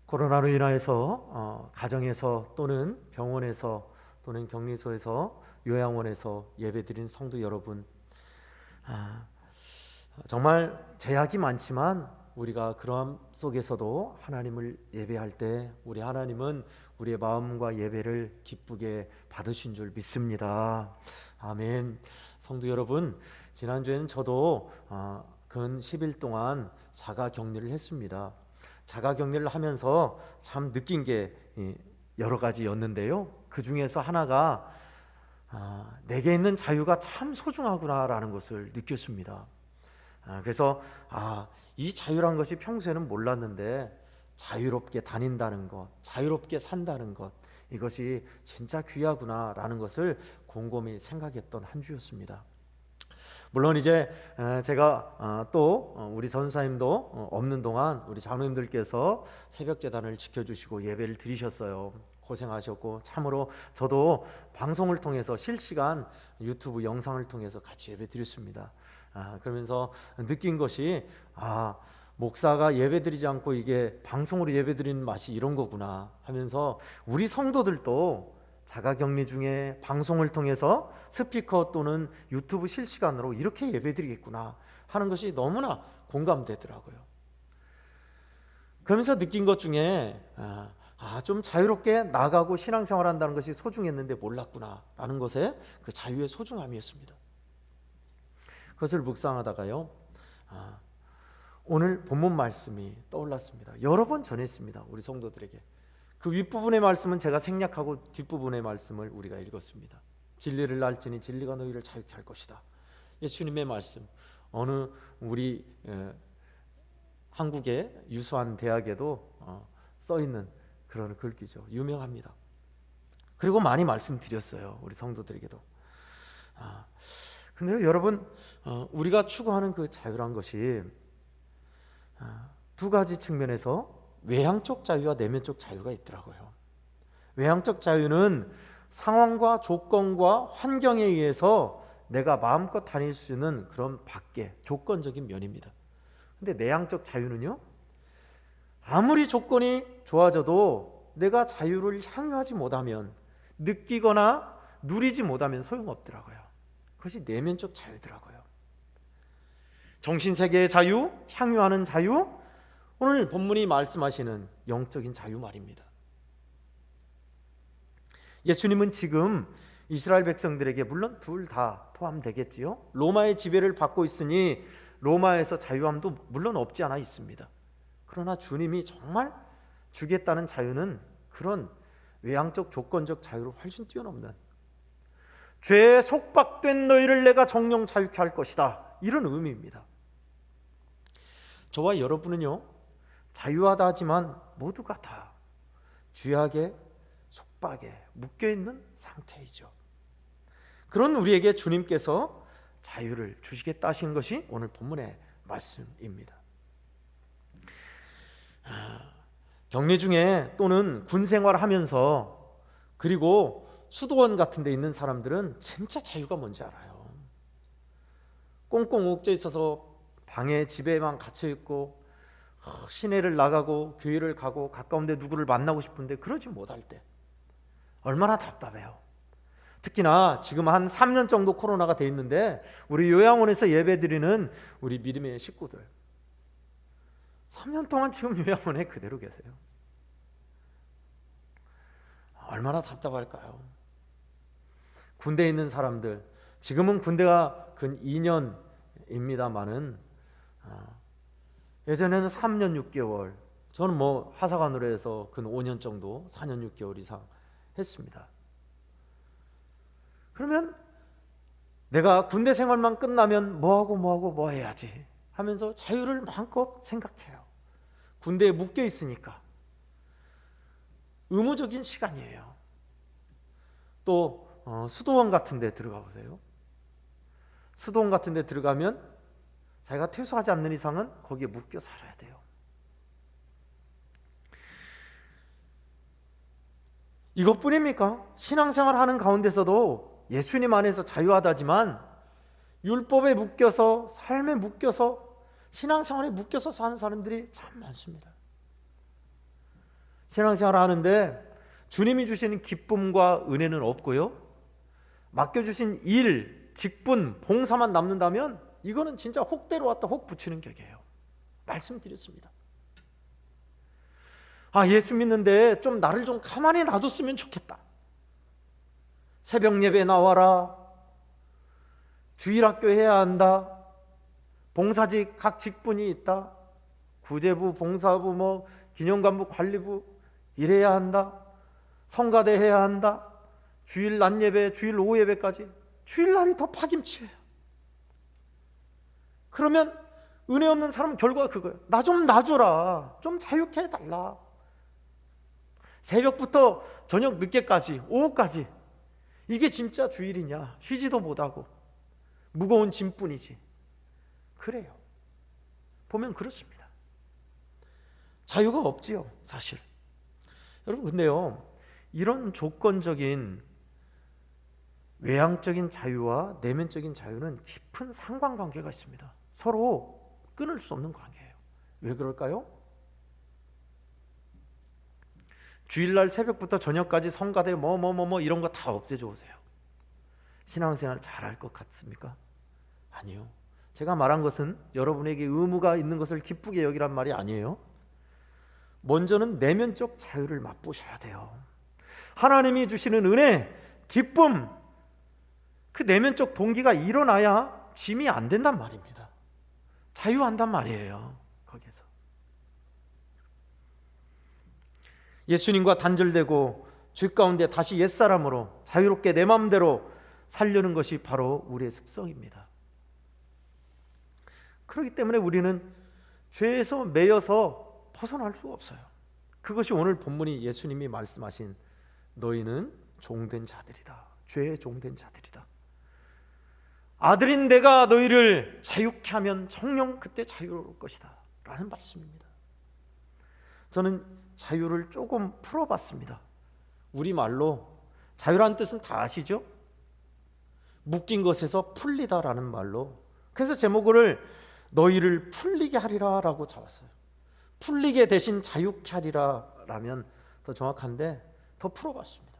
코로나로 인하여서 가정에서 또는 병원에서 또는 격리소에서 요양원에서 예배드린 성도 여러분, 정말 제약이 많지만 우리가 그러함 속에서도 하나님을 예배할 때 우리 하나님은 우리의 마음과 예배를 기쁘게 받으신 줄 믿습니다. 아멘. 성도 여러분, 지난주에는 저도 근 10일 동안 자가 격리를 했습니다. 자가 격리를 하면서 참 느낀 게 여러 가지였는데요. 그 중에서 하나가 내게 있는 자유가 참 소중하구나라는 것을 느꼈습니다. 그래서 이 자유란 것이 평소에는 몰랐는데 자유롭게 다닌다는 것, 자유롭게 산다는 것, 이것이 진짜 귀하구나라는 것을 곰곰이 생각했던 한 주였습니다. 물론 이제 제가 또 우리 전사님도 없는 동안 우리 장로님들께서 새벽 제단을 지켜주시고 예배를 드리셨어요. 고생하셨고 참으로 저도 방송을 통해서 실시간 유튜브 영상을 통해서 같이 예배 드렸습니다. 그러면서 느낀 것이 목사가 예배 드리지 않고 이게 방송으로 예배 드리는 맛이 이런 거구나 하면서 우리 성도들도 자가격리 중에 방송을 통해서 스피커 또는 유튜브 실시간으로 이렇게 예배드리겠구나 하는 것이 너무나 공감되더라고요. 그러면서 느낀 것 중에 좀 자유롭게 나가고 신앙생활한다는 것이 소중했는데 몰랐구나 라는 것에 그 자유의 소중함이었습니다. 그것을 묵상하다가요, 오늘 본문 말씀이 떠올랐습니다. 여러 번 전했습니다. 우리 성도들에게. 그 윗부분의 말씀은 제가 생략하고 뒷부분의 말씀을 우리가 읽었습니다. 진리를 알지니 진리가 너희를 자유케 할 것이다. 예수님의 말씀, 어느 우리 한국의 유수한 대학에도 써있는 그런 글귀죠. 유명합니다. 그리고 많이 말씀드렸어요. 우리 성도들에게도. 근데 여러분, 우리가 추구하는 그 자유란 것이 두 가지 측면에서 외향적 자유와 내면적 자유가 있더라고요. 외향적 자유는 상황과 조건과 환경에 의해서 내가 마음껏 다닐 수 있는 그런 밖에 조건적인 면입니다. 근데 내향적 자유는요, 아무리 조건이 좋아져도 내가 자유를 향유하지 못하면, 느끼거나 누리지 못하면 소용없더라고요. 그것이 내면적 자유더라고요. 정신세계의 자유, 향유하는 자유, 오늘 본문이 말씀하시는 영적인 자유 말입니다. 예수님은 지금 이스라엘 백성들에게, 물론 둘 다 포함되겠지요, 로마의 지배를 받고 있으니 로마에서 자유함도 물론 없지 않아 있습니다. 그러나 주님이 정말 주겠다는 자유는 그런 외향적 조건적 자유로 훨씬 뛰어넘는, 죄에 속박된 너희를 내가 정령 자유케 할 것이다, 이런 의미입니다. 저와 여러분은요, 자유하다 하지만 모두가 다 죄악의 속박에 묶여있는 상태이죠. 그런 우리에게 주님께서 자유를 주시겠다 하신 것이 오늘 본문의 말씀입니다. 격리 중에 또는 군 생활을 하면서, 그리고 수도원 같은 데 있는 사람들은 진짜 자유가 뭔지 알아요. 꽁꽁 옥죄 있어서 방에 집에만 갇혀 있고 시내를 나가고 교회를 가고 가까운 데 누구를 만나고 싶은데 그러지 못할 때 얼마나 답답해요. 특히나 지금 한 3년 정도 코로나가 돼 있는데 우리 요양원에서 예배드리는 우리 믿음의 식구들 3년 동안 지금 요양원에 그대로 계세요. 얼마나 답답할까요? 군대에 있는 사람들, 지금은 군대가 근 2년입니다만은 예전에는 3년 6개월, 저는 하사관으로 해서 근 5년 정도, 4년 6개월 이상 했습니다. 그러면 내가 군대 생활만 끝나면 뭐 해야지 하면서 자유를 마음껏 생각해요. 군대에 묶여 있으니까 의무적인 시간이에요. 또 수도원 같은 데 들어가 보세요. 수도원 같은 데 들어가면 자기가 퇴소하지 않는 이상은 거기에 묶여 살아야 돼요. 이것뿐입니까? 신앙생활 하는 가운데서도 예수님 안에서 자유하다지만 율법에 묶여서, 삶에 묶여서, 신앙생활에 묶여서 사는 사람들이 참 많습니다. 신앙생활 하는데 주님이 주시는 기쁨과 은혜는 없고요, 맡겨주신 일, 직분, 봉사만 남는다면 이거는 진짜 혹대로 왔다 혹 붙이는 격이에요. 말씀드렸습니다. 예수 믿는데 좀 나를 좀 가만히 놔뒀으면 좋겠다. 새벽 예배 나와라. 주일학교 해야 한다. 봉사직 각 직분이 있다. 구제부, 봉사부, 기념관부, 관리부 일해야 한다. 성가대 해야 한다. 주일 낮 예배, 주일 오후 예배까지. 주일날이 더 파김치예요. 그러면 은혜 없는 사람은 결과가 그거예요. 나 좀 놔줘라. 좀 자유케 해달라. 새벽부터 저녁 늦게까지, 오후까지. 이게 진짜 주일이냐? 쉬지도 못하고 무거운 짐뿐이지. 그래요. 보면 그렇습니다. 자유가 없지요, 사실. 여러분, 근데요, 이런 조건적인 외향적인 자유와 내면적인 자유는 깊은 상관관계가 있습니다. 서로 끊을 수 없는 관계예요. 왜 그럴까요? 주일날 새벽부터 저녁까지 성가대 이런 거 다 없애줘 보세요. 신앙생활 잘할 것 같습니까? 아니요. 제가 말한 것은 여러분에게 의무가 있는 것을 기쁘게 여기란 말이 아니에요. 먼저는 내면적 자유를 맛보셔야 돼요. 하나님이 주시는 은혜, 기쁨, 그 내면적 동기가 일어나야 짐이 안 된단 말입니다. 자유한단 말이에요. 거기에서 예수님과 단절되고 죄 가운데 다시 옛사람으로 자유롭게 내 마음대로 살려는 것이 바로 우리의 습성입니다. 그렇기 때문에 우리는 죄에서 매여서 벗어날 수가 없어요. 그것이 오늘 본문이 예수님이 말씀하신 너희는 종된 자들이다. 죄에 종된 자들이다. 아들인 내가 너희를 자유케 하면 성령 그때 자유로울 것이다 라는 말씀입니다. 저는 자유를 조금 풀어봤습니다. 우리말로 자유라는 뜻은 다 아시죠? 묶인 것에서 풀리다라는 말로. 그래서 제목을 너희를 풀리게 하리라 라고 잡았어요. 풀리게 대신 자유케 하리라 라면 더 정확한데 더 풀어봤습니다.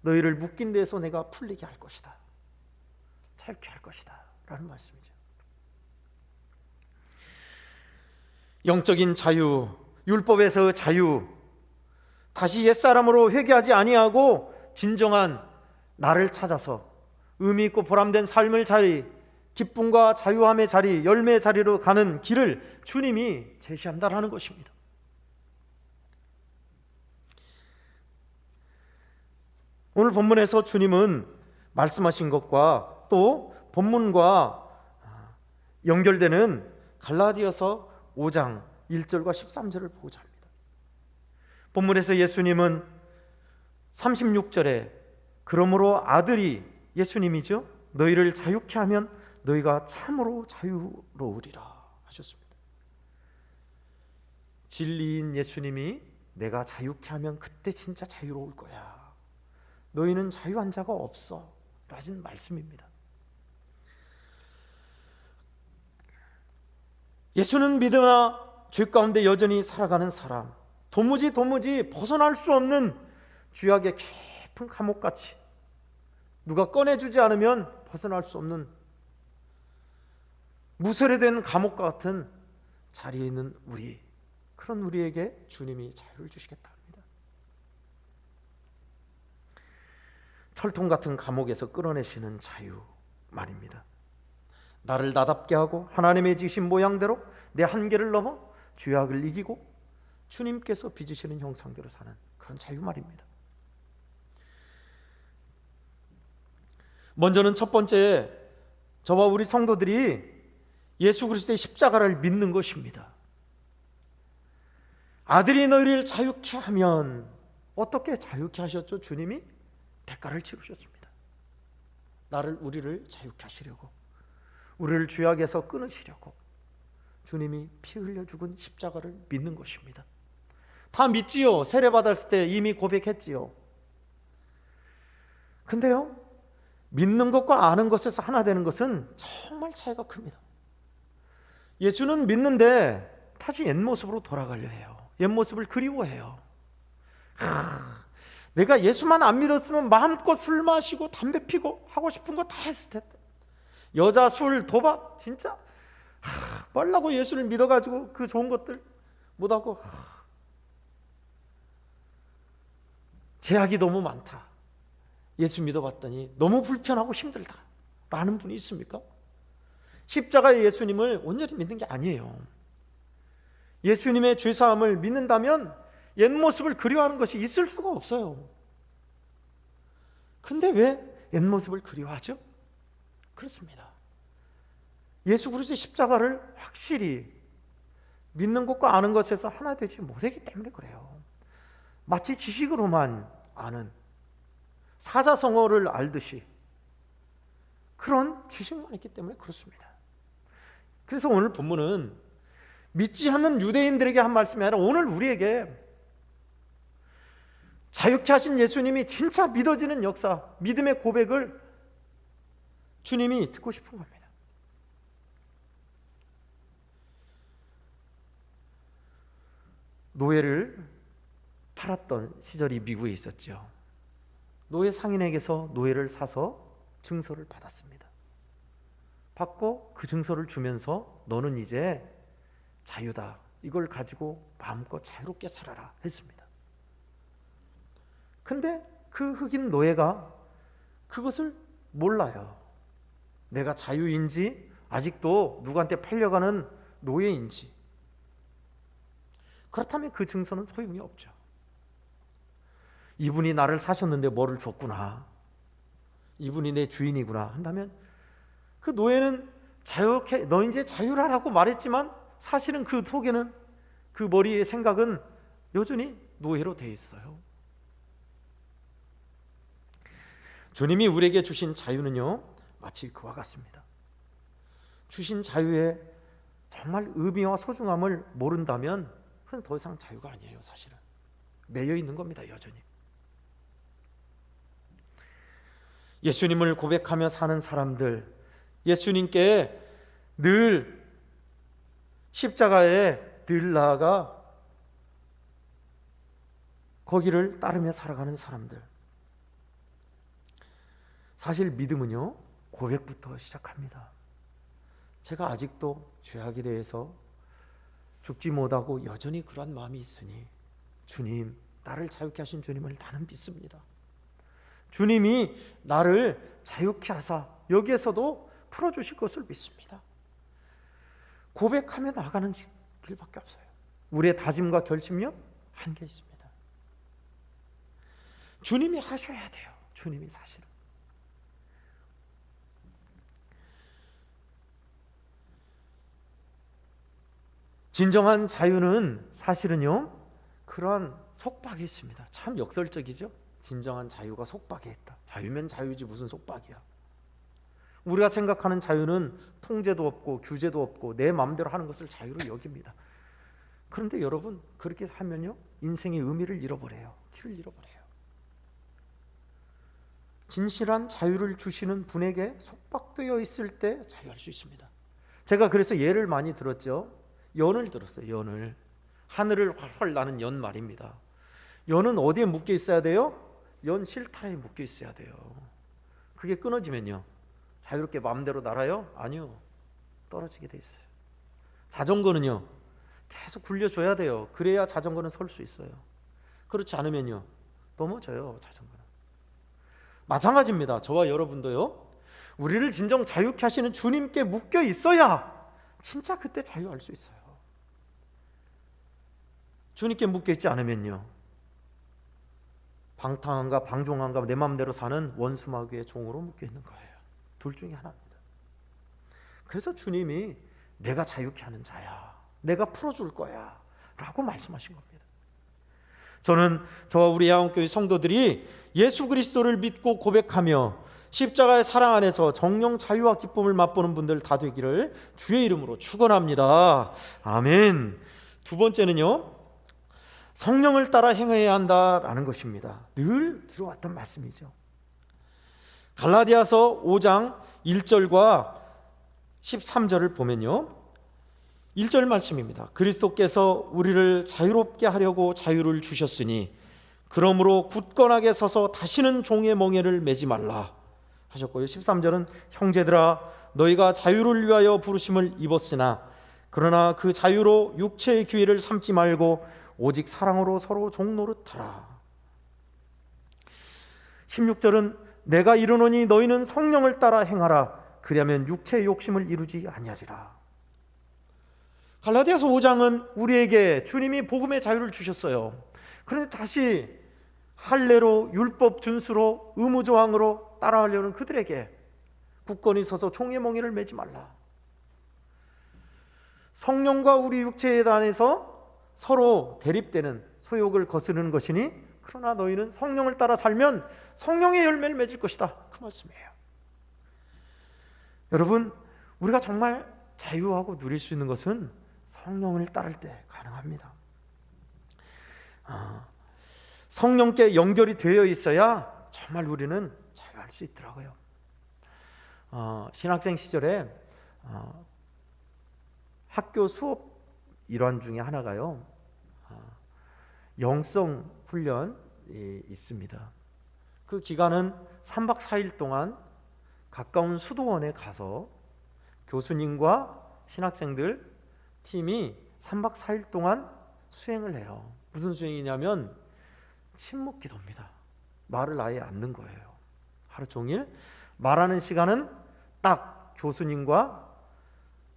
너희를 묶인 데서 내가 풀리게 할 것이다. 자유케 할 것이다 라는 말씀이죠. 영적인 자유, 율법에서 자유, 다시 옛사람으로 회개하지 아니하고 진정한 나를 찾아서 의미 있고 보람된 삶의 자리, 기쁨과 자유함의 자리, 열매의 자리로 가는 길을 주님이 제시한다라는 것입니다. 오늘 본문에서 주님은 말씀하신 것과 또 본문과 연결되는 갈라디아서 5장 1절과 13절을 보고자 합니다. 본문에서 예수님은 36절에 그러므로 아들이 예수님이죠. 너희를 자유케 하면 너희가 참으로 자유로우리라 하셨습니다. 진리인 예수님이 내가 자유케 하면 그때 진짜 자유로울 거야. 너희는 자유한 자가 없어 라는 말씀입니다. 예수는 믿으나 죄 가운데 여전히 살아가는 사람, 도무지 벗어날 수 없는 죄악의 깊은 감옥같이 누가 꺼내주지 않으면 벗어날 수 없는 무쇠된 감옥과 같은 자리에 있는 우리, 그런 우리에게 주님이 자유를 주시겠다 합니다. 철통 같은 감옥에서 끌어내시는 자유 말입니다. 나를 나답게 하고 하나님의 지신 모양대로 내 한계를 넘어 죄악을 이기고 주님께서 빚으시는 형상대로 사는 그런 자유 말입니다. 먼저는 첫 번째, 저와 우리 성도들이 예수 그리스도의 십자가를 믿는 것입니다. 아들이 너희를 자유케 하면 어떻게 자유케 하셨죠? 주님이 대가를 치르셨습니다. 우리를 자유케 하시려고, 우리를 죄악에서 끊으시려고 주님이 피 흘려 죽은 십자가를 믿는 것입니다. 다 믿지요. 세례 받았을 때 이미 고백했지요. 근데요, 믿는 것과 아는 것에서 하나 되는 것은 정말 차이가 큽니다. 예수는 믿는데 다시 옛 모습으로 돌아가려 해요. 옛 모습을 그리워해요. 내가 예수만 안 믿었으면 마음껏 술 마시고 담배 피고 하고 싶은 거 다 했을 텐데, 여자, 술, 도박 진짜 말라고 예수를 믿어가지고 그 좋은 것들 못하고 제약이 너무 많다, 예수 믿어봤더니 너무 불편하고 힘들다 라는 분이 있습니까? 십자가의 예수님을 온전히 믿는 게 아니에요. 예수님의 죄사함을 믿는다면 옛 모습을 그리워하는 것이 있을 수가 없어요. 근데 왜 옛 모습을 그리워하죠? 그렇습니다. 예수 그리스도의 십자가를 확실히 믿는 것과 아는 것에서 하나 되지 못하기 때문에 그래요. 마치 지식으로만 아는, 사자성어를 알듯이 그런 지식만 있기 때문에 그렇습니다. 그래서 오늘 본문은 믿지 않는 유대인들에게 한 말씀이 아니라 오늘 우리에게 자유케 하신 예수님이 진짜 믿어지는 역사, 믿음의 고백을 주님이 듣고 싶은 겁니다. 노예를 팔았던 시절이 미국에 있었죠. 노예 상인에게서 노예를 사서 증서를 받았습니다. 받고 그 증서를 주면서 너는 이제 자유다, 이걸 가지고 마음껏 자유롭게 살아라 했습니다. 근데 그 흑인 노예가 그것을 몰라요. 내가 자유인지 아직도 누구한테 팔려가는 노예인지. 그렇다면 그 증서는 소용이 없죠. 이분이 나를 사셨는데 뭐를 줬구나, 이분이 내 주인이구나 한다면 그 노예는 자유롭게 너 이제 자유라라고 말했지만 사실은 그 속에는, 그 머리의 생각은 여전히 노예로 돼 있어요. 주님이 우리에게 주신 자유는요, 마치 그와 같습니다. 주신 자유의 정말 의미와 소중함을 모른다면 그건 더 이상 자유가 아니에요. 사실은 매여 있는 겁니다. 여전히 예수님을 고백하며 사는 사람들, 예수님께 늘 십자가에 늘 나아가 거기를 따르며 살아가는 사람들, 사실 믿음은요 고백부터 시작합니다. 제가 아직도 죄악에 대해서 죽지 못하고 여전히 그러한 마음이 있으니 주님, 나를 자유케 하신 주님을 나는 믿습니다. 주님이 나를 자유케 하사 여기에서도 풀어주실 것을 믿습니다. 고백하며 나가는 길밖에 없어요. 우리의 다짐과 결심요 한계 있습니다. 주님이 하셔야 돼요. 주님이 사실은 진정한 자유는 사실은요 그런 속박이 있습니다. 참 역설적이죠. 진정한 자유가 속박에 있다. 자유면 자유지 무슨 속박이야. 우리가 생각하는 자유는 통제도 없고 규제도 없고 내 마음대로 하는 것을 자유로 여깁니다. 그런데 여러분, 그렇게 하면요 인생의 의미를 잃어버려요. 길을 잃어버려요. 진실한 자유를 주시는 분에게 속박되어 있을 때 자유할 수 있습니다. 제가 그래서 예를 많이 들었죠. 연을 들었어요. 연을. 하늘을 활활 나는 연 말입니다. 연은 어디에 묶여 있어야 돼요? 연 실타래에 묶여 있어야 돼요. 그게 끊어지면요 자유롭게 마음대로 날아요? 아니요, 떨어지게 돼 있어요. 자전거는요 계속 굴려줘야 돼요. 그래야 자전거는 설 수 있어요. 그렇지 않으면요 넘어져요. 자전거는 마찬가지입니다. 저와 여러분도요 우리를 진정 자유케 하시는 주님께 묶여 있어야 진짜 그때 자유할 수 있어요. 주님께 묶여 있지 않으면요 방탕함과 방종함과 내 마음대로 사는 원수마귀의 종으로 묶여 있는 거예요. 둘 중에 하나입니다. 그래서 주님이 내가 자유케 하는 자야, 내가 풀어줄 거야 라고 말씀하신 겁니다. 저는 저와 우리 야원교회 성도들이 예수 그리스도를 믿고 고백하며 십자가의 사랑 안에서 정령 자유와 기쁨을 맛보는 분들 다 되기를 주의 이름으로 축원합니다. 아멘. 두 번째는요 성령을 따라 행해야 한다라는 것입니다. 늘 들어왔던 말씀이죠. 갈라디아서 5장 1절과 13절을 보면요 1절 말씀입니다. 그리스도께서 우리를 자유롭게 하려고 자유를 주셨으니 그러므로 굳건하게 서서 다시는 종의 멍에를 매지 말라 하셨고요. 13절은 형제들아 너희가 자유를 위하여 부르심을 입었으나 그러나 그 자유로 육체의 기회를 삼지 말고 오직 사랑으로 서로 종노릇하라. 16절은 내가 이르노니 너희는 성령을 따라 행하라 그리하면 육체의 욕심을 이루지 아니하리라. 갈라디아서 5장은 우리에게 주님이 복음의 자유를 주셨어요. 그런데 다시 할례로 율법 준수로 의무조항으로 따라하려는 그들에게 굳건히 서서 종의 멍에를 매지 말라. 성령과 우리 육체에 대해서 서로 대립되는 소욕을 거스르는 것이니 그러나 너희는 성령을 따라 살면 성령의 열매를 맺을 것이다, 그 말씀이에요. 여러분, 우리가 정말 자유하고 누릴 수 있는 것은 성령을 따를 때 가능합니다. 성령께 연결이 되어 있어야 정말 우리는 자유할 수 있더라고요. 신학생 시절에 학교 수업 일환 중에 하나가요, 영성 훈련이 있습니다. 그 기간은 3박 4일 동안 가까운 수도원에 가서 교수님과 신학생들 팀이 3박 4일 동안 수행을 해요. 무슨 수행이냐면 침묵 기도입니다. 말을 아예 안 넣는 거예요. 하루 종일 말하는 시간은 딱 교수님과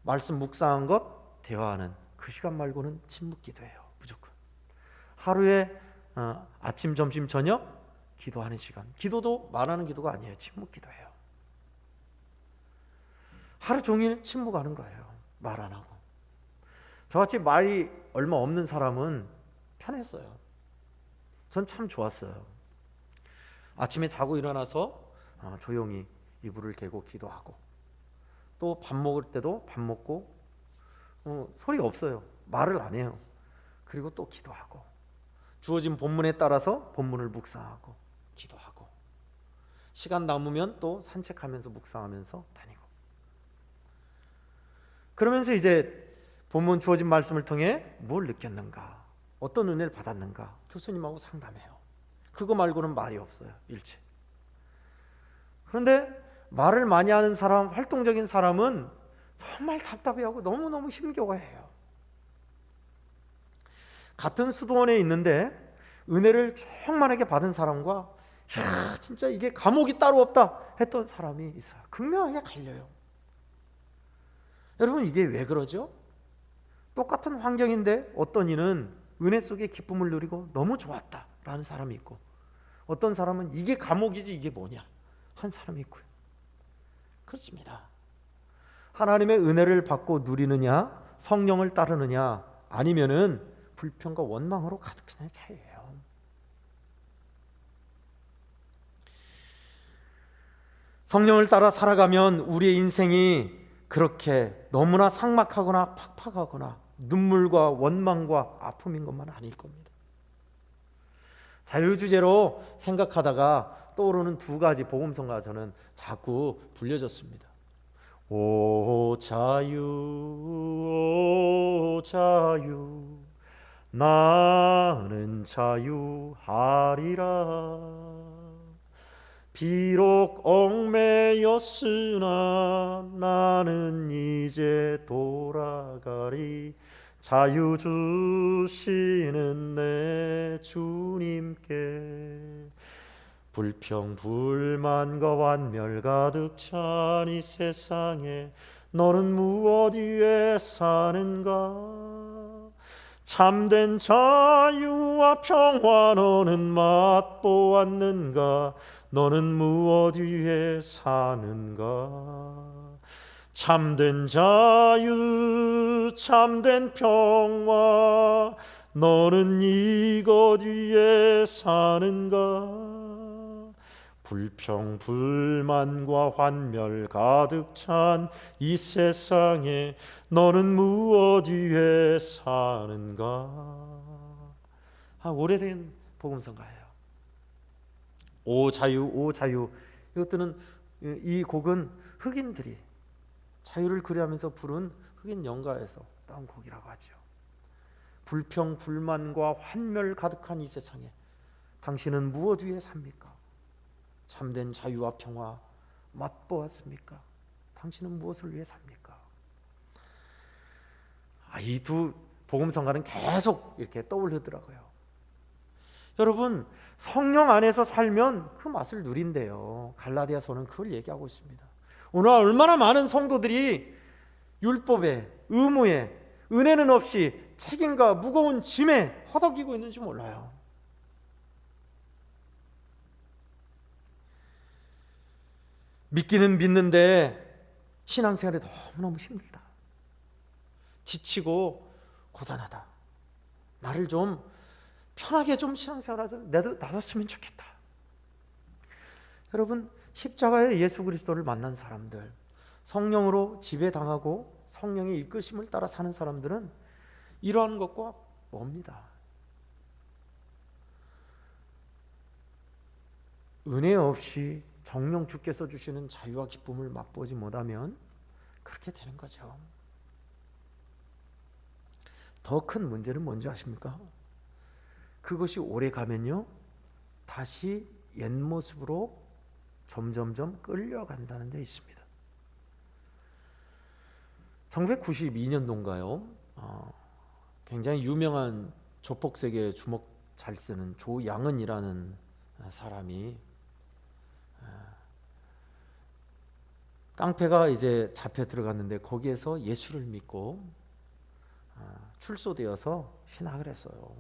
말씀 묵상한 것, 대화하는 그 시간 말고는 침묵 기도예요. 무조건. 하루에 아침, 점심, 저녁 기도하는 시간. 기도도 말하는 기도가 아니에요. 침묵 기도예요. 하루 종일 침묵하는 거예요. 말 안 하고. 저같이 말이 얼마 없는 사람은 편했어요. 전 참 좋았어요. 아침에 자고 일어나서 조용히 이불을 개고 기도하고, 또 밥 먹을 때도 밥 먹고 소리 없어요. 말을 안 해요. 그리고 또 기도하고, 주어진 본문에 따라서 본문을 묵상하고 기도하고, 시간 남으면 또 산책하면서 묵상하면서 다니고. 그러면서 이제 본문 주어진 말씀을 통해 뭘 느꼈는가, 어떤 은혜를 받았는가 교수님하고 상담해요. 그거 말고는 말이 없어요, 일체. 그런데 말을 많이 하는 사람, 활동적인 사람은 정말 답답해하고 너무너무 힘겨워해요. 같은 수도원에 있는데 은혜를 충만하게 받은 사람과 야, 진짜 이게 감옥이 따로 없다 했던 사람이 있어요. 극명하게 갈려요. 여러분, 이게 왜 그러죠? 똑같은 환경인데 어떤 이는 은혜 속에 기쁨을 누리고 너무 좋았다라는 사람이 있고, 어떤 사람은 이게 감옥이지 이게 뭐냐 한 사람이 있고요. 그렇습니다. 하나님의 은혜를 받고 누리느냐, 성령을 따르느냐, 아니면은 불평과 원망으로 가득한 차이예요. 성령을 따라 살아가면 우리의 인생이 그렇게 너무나 삭막하거나 팍팍하거나 눈물과 원망과 아픔인 것만 아닐 겁니다. 자유주제로 생각하다가 떠오르는 두 가지 복음성가 저는 자꾸 불려졌습니다. 오 자유, 오 자유, 나는 자유하리라. 비록 얽매였으나 나는 이제 돌아가리. 자유 주시는 내 주님께 불평 불만과 완멸 가득 찬 이 세상에 너는 무엇 위에 사는가? 참된 자유와 평화 너는 맛보았는가? 너는 무엇 위에 사는가? 참된 자유, 참된 평화 너는 이것 위에 사는가? 불평 불만과 환멸 가득 찬 이 세상에 너는 무엇 위에 사는가? 오래된 복음성가예요. 오 자유, 오 자유. 이것들은, 이 곡은 흑인들이 자유를 그리하면서 부른 흑인 연가에서 따온 곡이라고 하죠. 불평 불만과 환멸 가득한 이 세상에 당신은 무엇 위에 삽니까? 참된 자유와 평화 맛보았습니까? 당신은 무엇을 위해 삽니까? 이 두 복음성가는 계속 이렇게 떠오르더라고요. 여러분, 성령 안에서 살면 그 맛을 누린대요. 갈라디아서는 그걸 얘기하고 있습니다. 오늘 얼마나 많은 성도들이 율법에, 의무에, 은혜는 없이 책임과 무거운 짐에 허덕이고 있는지 몰라요. 믿기는 믿는데 신앙생활이 너무너무 힘들다. 지치고 고단하다. 나를 좀 편하게 좀 신앙생활하자 놔뒀으면 좋겠다. 여러분, 십자가의 예수 그리스도를 만난 사람들, 성령으로 지배당하고 성령의 이끄심을 따라 사는 사람들은 이러한 것과 멉니다. 은혜 없이 정령 주께서 주시는 자유와 기쁨을 맛보지 못하면 그렇게 되는 거죠. 더 큰 문제는 뭔지 아십니까? 그것이 오래 가면요, 다시 옛 모습으로 점점점 끌려간다는 데 있습니다. 1992년도인가요? 굉장히 유명한 조폭세계 주먹 잘 쓰는 조양은이라는 사람이 깡패가 이제 잡혀 들어갔는데 거기에서 예수를 믿고 출소되어서 신학을 했어요.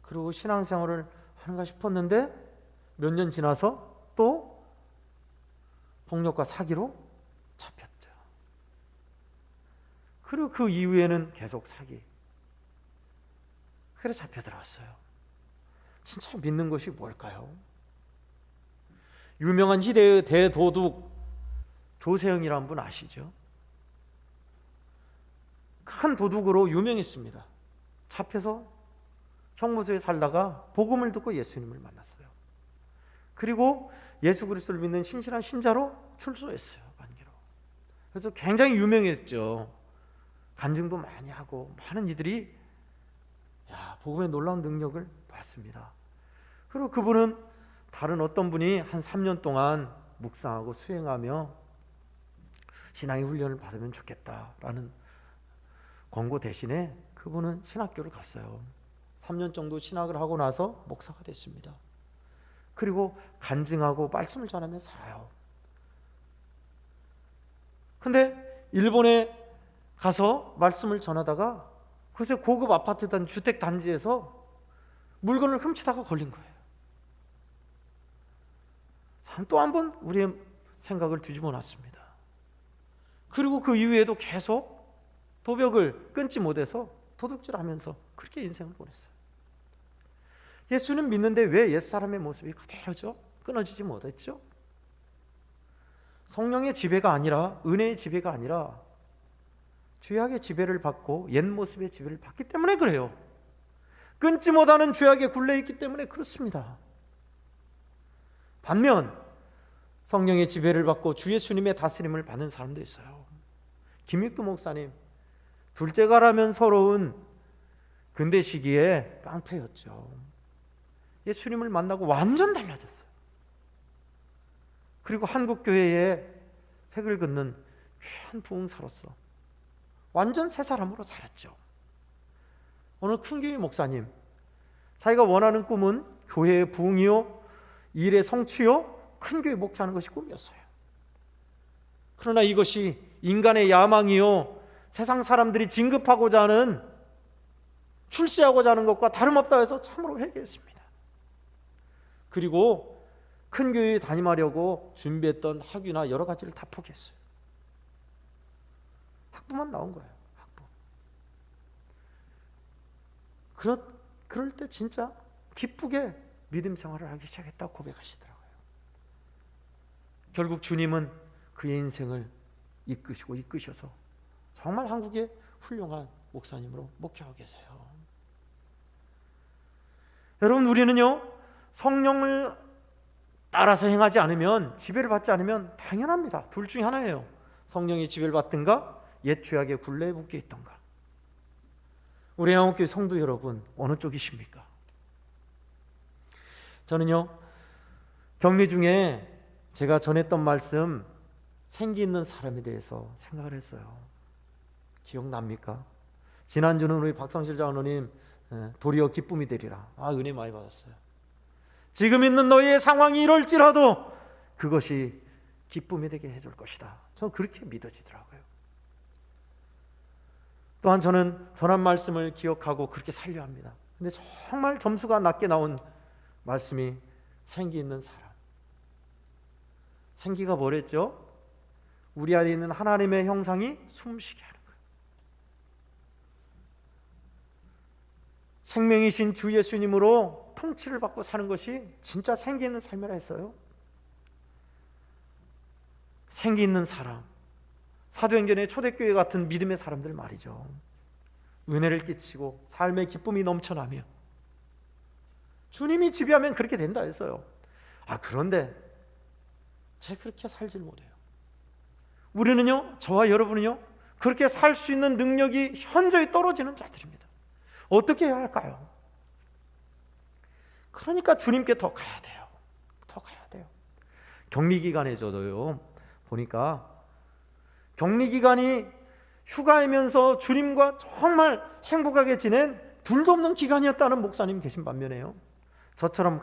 그리고 신앙생활을 하는가 싶었는데 몇 년 지나서 또 폭력과 사기로 잡혔죠. 그리고 그 이후에는 계속 사기. 그래 잡혀 들어왔어요. 진짜 믿는 것이 뭘까요? 유명한 희대의 대도둑 조세형이라는 분 아시죠? 큰 도둑으로 유명했습니다. 잡혀서 형무소에 살다가 복음을 듣고 예수님을 만났어요. 그리고 예수 그리스도를 믿는 신실한 신자로 출소했어요. 반기로. 그래서 굉장히 유명했죠. 간증도 많이 하고 많은 이들이 복음의 놀라운 능력을 봤습니다. 그리고 그분은 다른 어떤 분이 한 3년 동안 묵상하고 수행하며 신앙의 훈련을 받으면 좋겠다라는 권고 대신에 그분은 신학교를 갔어요. 3년 정도 신학을 하고 나서 목사가 됐습니다. 그리고 간증하고 말씀을 전하며 살아요. 근데 일본에 가서 말씀을 전하다가 그곳에 고급 아파트 단 주택 단지에서 물건을 훔치다가 걸린 거예요. 참 또 한 번 우리의 생각을 뒤집어 놨습니다. 그리고 그 이후에도 계속 도벽을 끊지 못해서 도둑질하면서 그렇게 인생을 보냈어요. 예수는 믿는데 왜 옛사람의 모습이 그대로죠? 끊어지지 못했죠? 성령의 지배가 아니라, 은혜의 지배가 아니라 죄악의 지배를 받고 옛 모습의 지배를 받기 때문에 그래요. 끊지 못하는 죄악에 굴레있기 때문에 그렇습니다. 반면 성령의 지배를 받고 주 예수님의 다스림을 받는 사람도 있어요. 김익두 목사님, 둘째가라면 서러운 근대 시기에 깡패였죠. 예수님을 만나고 완전 달라졌어요. 그리고 한국교회에 획을 긋는 귀한 부흥사로서 완전 새 사람으로 살았죠. 오늘 큰교회 목사님, 자기가 원하는 꿈은 교회의 부흥이요, 일의 성취요, 큰교회 목회하는 것이 꿈이었어요. 그러나 이것이 인간의 야망이요, 세상 사람들이 진급하고자 하는, 출세하고자 하는 것과 다름없다 해서 참으로 회개했습니다. 그리고 큰 교회에 담임하려고 준비했던 학위나 여러 가지를 다 포기했어요. 학부만 나온 거예요. 학부. 그럴 때 진짜 기쁘게 믿음 생활을 하기 시작했다고 고백하시더라고요. 결국 주님은 그의 인생을 이끄셔서 정말 한국의 훌륭한 목사님으로 목회하고 계세요. 여러분, 우리는요, 성령을 따라서 행하지 않으면, 지배를 받지 않으면 당연합니다. 둘 중에 하나예요. 성령의 지배를 받든가 옛 죄악의 굴레에 묶여 있던가. 우리 한국교회 성도 여러분, 어느 쪽이십니까? 저는요, 격리 중에 제가 전했던 말씀, 생기 있는 사람에 대해서 생각을 했어요. 기억납니까? 지난주는 우리 박성실 장로님 도리어 기쁨이 되리라. 은혜 많이 받았어요. 지금 있는 너희의 상황이 이럴지라도 그것이 기쁨이 되게 해줄 것이다. 저는 그렇게 믿어지더라고요. 또한 저는 전한 말씀을 기억하고 그렇게 살려 합니다. 근데 정말 점수가 낮게 나온 말씀이 생기 있는 사람. 생기가 뭐랬죠? 우리 안에 있는 하나님의 형상이 숨쉬게 하는 거예요. 생명이신 주 예수님으로 통치를 받고 사는 것이 진짜 생기 있는 삶이라 했어요. 생기 있는 사람, 사도행전의 초대교회 같은 믿음의 사람들 말이죠. 은혜를 끼치고 삶의 기쁨이 넘쳐나며 주님이 지배하면 그렇게 된다 했어요. 그런데 제가 그렇게 살질 못해요. 우리는요, 저와 여러분은요, 그렇게 살 수 있는 능력이 현저히 떨어지는 자들입니다. 어떻게 해야 할까요? 그러니까 주님께 더 가야 돼요. 더 가야 돼요. 격리 기간에 저도요, 보니까 격리 기간이 휴가이면서 주님과 정말 행복하게 지낸 둘도 없는 기간이었다는 목사님 계신 반면에요, 저처럼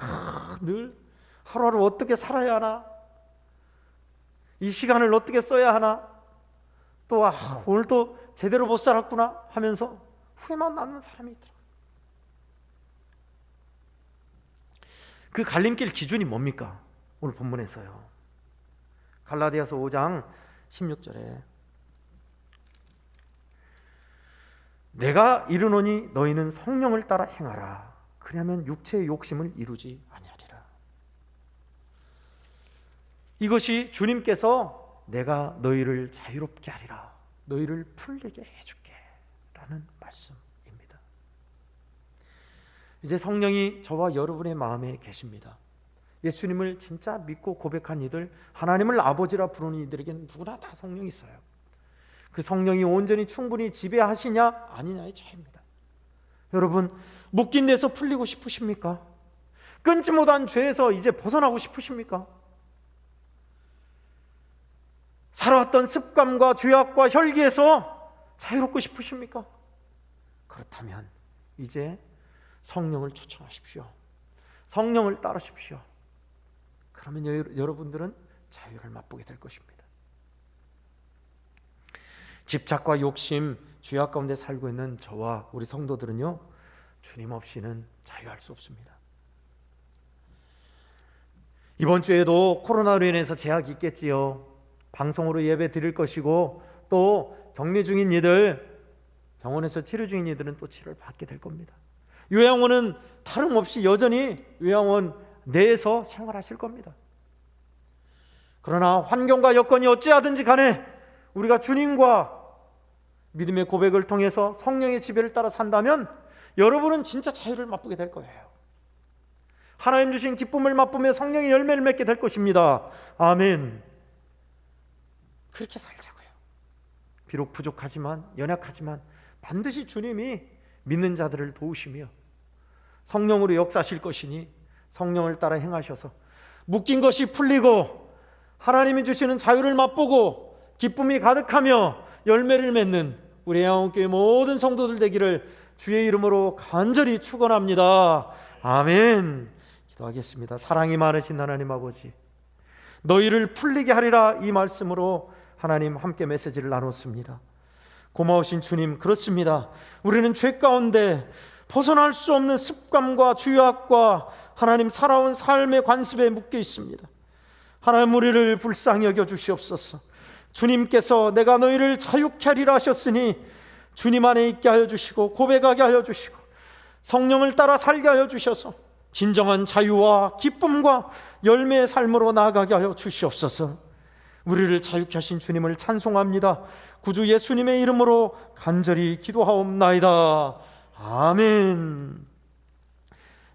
늘 하루하루 어떻게 살아야 하나, 이 시간을 어떻게 써야 하나, 또 오늘 또 제대로 못 살았구나 하면서 후회만 남는 사람이 있더라고요. 그 갈림길 기준이 뭡니까? 오늘 본문에서요, 갈라디아서 5장 16절에 내가 이르노니 너희는 성령을 따라 행하라. 그러면 육체의 욕심을 이루지 아니하리라. 이것이 주님께서 내가 너희를 자유롭게 하리라, 너희를 풀리게 해줄게 라는 말씀입니다. 이제 성령이 저와 여러분의 마음에 계십니다. 예수님을 진짜 믿고 고백한 이들, 하나님을 아버지라 부르는 이들에게는 누구나 다 성령이 있어요. 그 성령이 온전히 충분히 지배하시냐 아니냐의 차이입니다. 여러분, 묶인 데서 풀리고 싶으십니까? 끊지 못한 죄에서 이제 벗어나고 싶으십니까? 살아왔던 습관과 죄악과 혈기에서 자유롭고 싶으십니까? 그렇다면 이제 성령을 초청하십시오. 성령을 따르십시오. 그러면 여러분들은 자유를 맛보게 될 것입니다. 집착과 욕심, 죄악 가운데 살고 있는 저와 우리 성도들은요, 주님 없이는 자유할 수 없습니다. 이번 주에도 코로나로 인해서 제약이 있겠지요. 방송으로 예배 드릴 것이고, 또 격리 중인 이들, 병원에서 치료 중인 이들은 또 치료를 받게 될 겁니다. 요양원은 다름없이 여전히 요양원 내에서 생활하실 겁니다. 그러나 환경과 여건이 어찌하든지 간에 우리가 주님과 믿음의 고백을 통해서 성령의 지배를 따라 산다면 여러분은 진짜 자유를 맛보게 될 거예요. 하나님 주신 기쁨을 맛보며 성령의 열매를 맺게 될 것입니다. 아멘. 그렇게 살자고요. 비록 부족하지만, 연약하지만 반드시 주님이 믿는 자들을 도우시며 성령으로 역사하실 것이니 성령을 따라 행하셔서 묶인 것이 풀리고 하나님이 주시는 자유를 맛보고 기쁨이 가득하며 열매를 맺는 우리 양원교회 모든 성도들 되기를 주의 이름으로 간절히 축원합니다. 아멘. 기도하겠습니다. 사랑이 많으신 하나님 아버지, 너희를 풀리게 하리라, 이 말씀으로 하나님 함께 메시지를 나눴습니다. 고마우신 주님, 그렇습니다. 우리는 죄 가운데 벗어날 수 없는 습관과 죄악과 하나님 살아온 삶의 관습에 묶여 있습니다. 하나님, 우리를 불쌍히 여겨 주시옵소서. 주님께서 내가 너희를 자유케 하리라 하셨으니 주님 안에 있게 하여 주시고 고백하게 하여 주시고 성령을 따라 살게 하여 주셔서 진정한 자유와 기쁨과 열매의 삶으로 나아가게 하여 주시옵소서. 우리를 자유케 하신 주님을 찬송합니다. 구주 예수님의 이름으로 간절히 기도하옵나이다. 아멘.